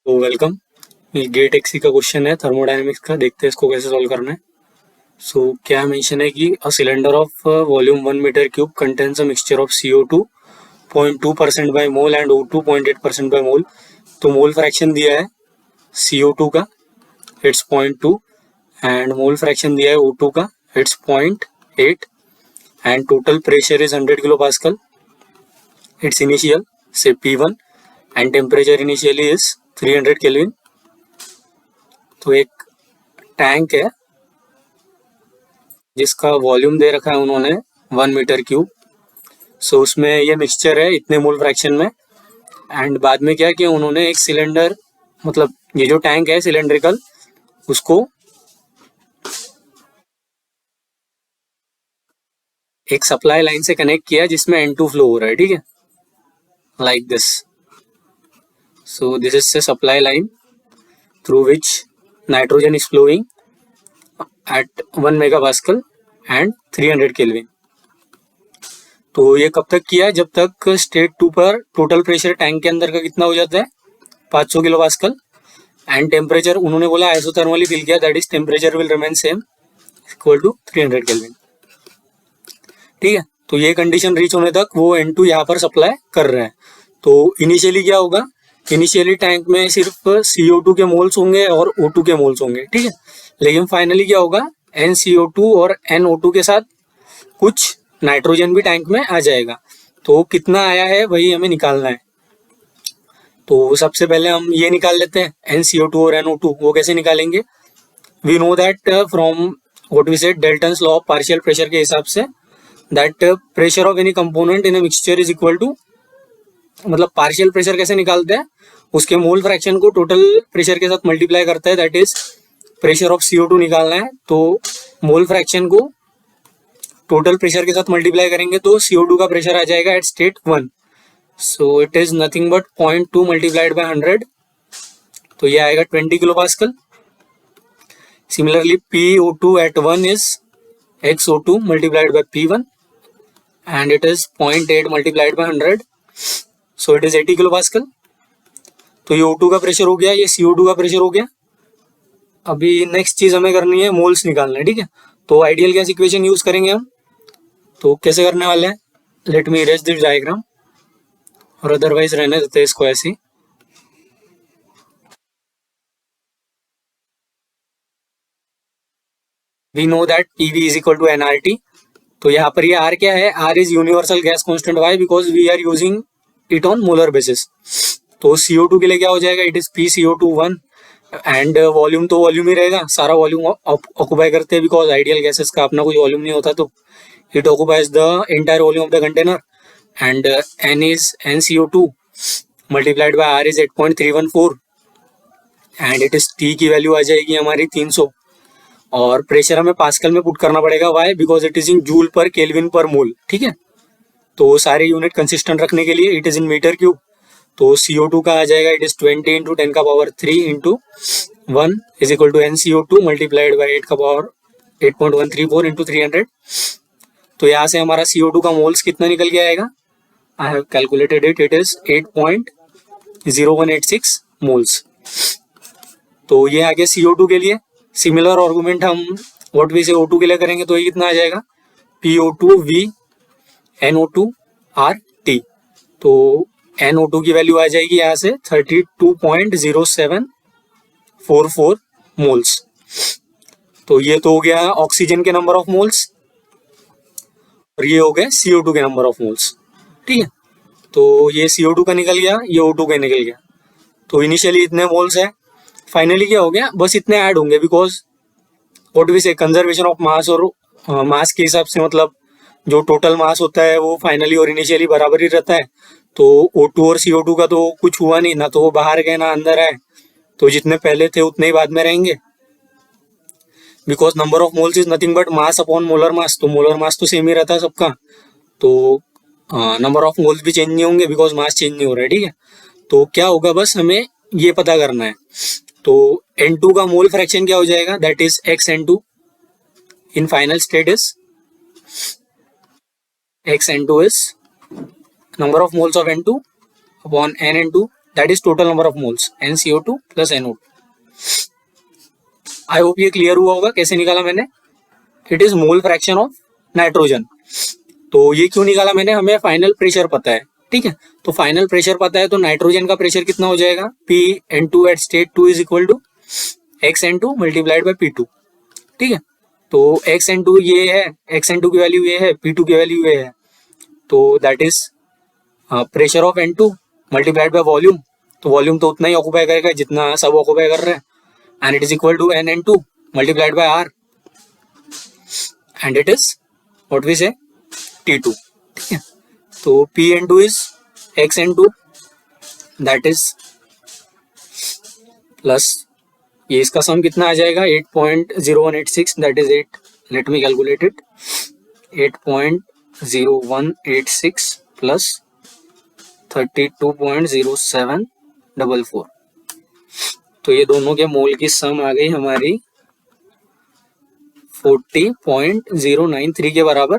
तो वेलकम। ये gate XC का क्वेश्चन है थर्मोडायनेमिक्स का। देखते हैं इसको कैसे सॉल्व करना है। सो क्या मेंशन है कि a cylinder of volume 1 meter cube contains a mixture of CO2 0.2% by mole and O2 0.8% by mole. तो मोल फ्रैक्शन दिया है CO2 का, इट्स 0.2, एंड मोल फ्रैक्शन दिया है O2 का, it's 0.8, and total pressure is 100 kilo pascal, it's initial से P1, and temperature initially is 300 kelvin. तो एक टैंक है जिसका वॉल्यूम दे रखा है उन्होंने 1 मीटर क्यूब। सो उसमें ये मिक्सचर है इतने मोल फ्रैक्शन में। एंड बाद में क्या किया उन्होंने, एक सिलेंडर, मतलब ये जो टैंक है सिलेंड्रिकल, उसको एक सप्लाई लाइन से कनेक्ट किया जिसमें N2 फ्लो हो रहा है, ठीक है, like this. So this is the supply line through which nitrogen is flowing at 1 mega pascal and 300 kelvin. तो ये कब तक किया, जब तक स्टेट 2 पर टोटल प्रेशर टैंक के अंदर का कितना हो जाता है, 500 किलो पास्कल, एंड टेम्परेचर उन्होंने बोला आइसोथर्मली फिल किया, that is temperature will remain same equal to 300 kelvin. ठीक है, तो ये कंडीशन रीच होने तक वो N2 यहाँ पर सप्लाई कर रहा है। तो इनिशियली क्या होगा, इनिशियली टैंक में सिर्फ CO2 के मोल्स होंगे और O2 के मोल्स होंगे, ठीक है। लेकिन फाइनली क्या होगा, NCO2 और NO2 के साथ कुछ नाइट्रोजन भी टैंक में आ जाएगा। तो कितना आया है वही हमें निकालना है। तो सबसे पहले हम ये निकाल लेते हैं NCO2 और NO2। वो कैसे निकालेंगे, we know that from what we said Dalton's law of partial pressure के हिसाब से, that pressure of any component in a mixture is equal to, मतलब पार्शियल प्रेशर कैसे निकालते हैं, उसके मोल फ्रैक्शन को टोटल प्रेशर के साथ मल्टीप्लाई करता है, that is pressure of CO2 निकालना है। तो मोल फ्रैक्शन को टोटल प्रेशर के साथ मल्टीप्लाई करेंगे तो CO2 का प्रेशर आ जाएगा at state 1। So it is nothing but 0.2 multiplied by 100, तो ये आएगा 20 kilo pascal. Similarly PO2 at 1 is XO2 multiplied by P1 and it is 0.8 multiplied by 100, so it is 80 kilo pascal. तो ये O2 का pressure हो गया, ये CO2 का प्रेशर हो गया। अभी नेक्स्ट चीज हमें करनी है, मोल्स निकालना है, ठीक है। तो आइडियल गैस इक्वेशन यूज करेंगे हम। तो कैसे करने वाले हैं, let me erase this diagram, और अदरवाइज रहने देते हैं इसको ऐसे। We know that PV is equal to nRT। तो यहाँ पर ये R क्या है, R is universal gas constant. Why, because we are using it on molar basis. तो CO2 के लिए क्या हो जाएगा, it is PCO2 1, and volume तो वॉल्यूम ही रहेगा, सारा वॉल्यूम ऑक्यूपाई करते हैं, बिकॉज आइडियल गैसेस का अपना कोई वॉल्यूम नहीं होता, तो it occupies the entire volume of the container. And N is NCO2 multiplied by R is 8.314, and it is T की वैल्यू आ जाएगी हमारी 300, और प्रेशर हमें पास्कल में पुट करना पड़ेगा। Why, because it is in joule per kelvin per mole, ठीक है। तो सारे यूनिट कंसिस्टेंट रखने के लिए it is in metre cube. तो CO2 का आ जाएगा, इट इज 20 इंटू 10 का power 3 into 1 is equal to NCO2 multiplied by 8 का पावर 8.134 इंटू 300। तो यहाँ से हमारा CO2 का मोल्स कितना निकल के आएगा, I have calculated it, it is 8.0186 moles. तो ये आ गया CO2 के लिए। सिमिलर आर्गुमेंट हम व्हाट वी से O2 के लिए करेंगे, तो ये कितना आ जाएगा, PO2V NO2 RT। तो NO2 की वैल्यू आ जाएगी यहाँ से 32.0744 मोल्स। तो ये तो हो गया ऑक्सीजन के नंबर ऑफ मोल्स, और ये हो गए CO2 के नंबर ऑफ मोल्स, ठीक है। तो ये CO2 का निकल गया, ये O2 का निकल गया। तो इनिशियली इतने मोल्स है, फाइनली क्या हो गया, बस इतने ऐड होंगे, बिकॉज व्हाट वी से कंजर्वेशन ऑफ मास, और मास के हिसाब से मतलब जो टोटल मास होता है वो फाइनली और इनिशियली बराबर ही रहता है। तो O2 और CO2 का तो कुछ हुआ नहीं, ना तो वो बाहर गए ना अंदर आए, तो जितने पहले थे उतने ही बाद में रहेंगे, because number of moles is nothing but mass upon molar mass. तो मोलर मास तो सेम ही रहता है सबका, तो नंबर ऑफ मोल्स भी चेंज नहीं होंगे, बिकॉज मास चेंज नहीं हो रहा है, ठीक है। तो क्या होगा, बस हमें ये पता करना है। तो N2 का मोल फ्रैक्शन क्या हो जाएगा, that is XN2 in final state is, XN2 is number of moles of N2 upon NN2 that is total number of moles NCO2 plus NO2। I hope ये क्लियर हुआ होगा कैसे निकाला मैंने। It is mole fraction of nitrogen. तो ये क्यों निकाला मैंने, हमें फाइनल प्रेशर पता है, ठीक है। तो फाइनल प्रेशर पता है तो नाइट्रोजन का प्रेशर कितना हो जाएगा, P(N2) at state 2 is equal to XN2 multiplied by P2, ठीक है। तो XN2 ये है, XN2 की वैल्यू ये है, P2 की वैल्यू ये है, तो that is pressure of N2 multiplied by volume. तो वॉल्यूम तो उतना ही ऑक्यूपाई करेगा जितना सब ऑक्यूपाई कर रहे हैं, and it is equal to NN2 multiplied by R, and it is what we say T2, ठीक है। तो P(N2) is XN2 that is plus ये इसका सम कितना आ जाएगा 8.0186 that is 8, let me calculate it, 8.0186 plus 32.0744। तो ये दोनों के मोल की सम आ गई हमारी 40.093 के बराबर।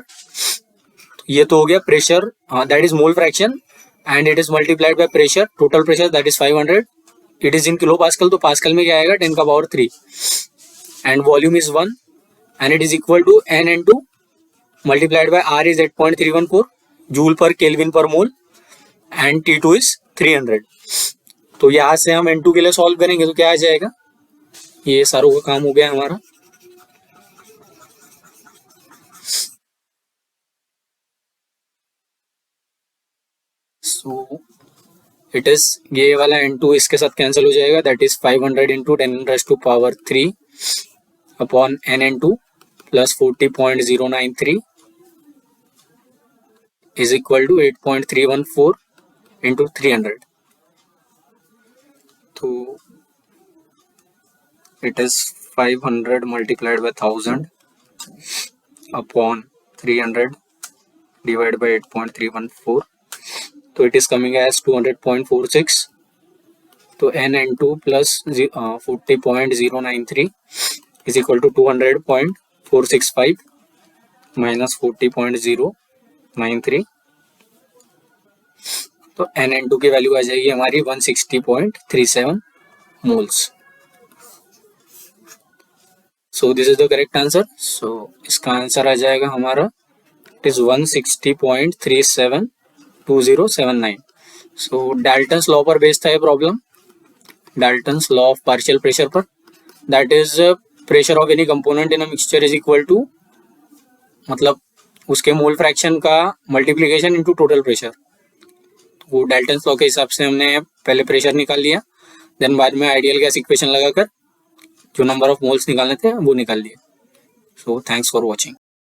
ये तो हो गया pressure, that is mole fraction, and it is multiplied by pressure, total pressure that is 500, it is in kilo pascal, तो पास्कल में क्या आएगा 10 का power 3, and volume is 1, and it is equal to NN2 multiplied by R is 8.314 joule per kelvin per mole, and T2 is 300। तो यहाँ से हम N2 के लिए सॉल्व करेंगे तो क्या आ जाएगा, ये सारों का काम हो गया हमारा। सो इट इज ये वाला N2 इसके साथ कैंसिल हो जाएगा, that is 500 into 10⁻³ upon NN2 plus 40.093 is equal to 8.314 into 300। तो it is 500 multiplied by 1000 upon 300 divide by 8.314, तो इट इज कमिंग एज 200.46। तो NN2 plus 40.093 is equal to 200.465 minus 40.093, तो NN2 की वैल्यू आ जाएगी हमारी 160.37 moles. So this is the correct answer. So इसका answer आ जाएगा हमारा, it is 160.372079। So Dalton's law पर बेस्ड था ये problem, Dalton's law of partial pressure पर, that is pressure of any component in a mixture is equal to, मतलब उसके मोल फ्रैक्शन का मल्टीप्लिकेशन इनटू टोटल प्रेशर। वो डाल्टन्स लॉ के हिसाब से हमने पहले प्रेशर निकाल लिया, देन बाद में आइडियल गैस इक्वेशन लगाकर जो नंबर ऑफ मोल्स निकालने थे वो निकाल लिए। So thanks for watching.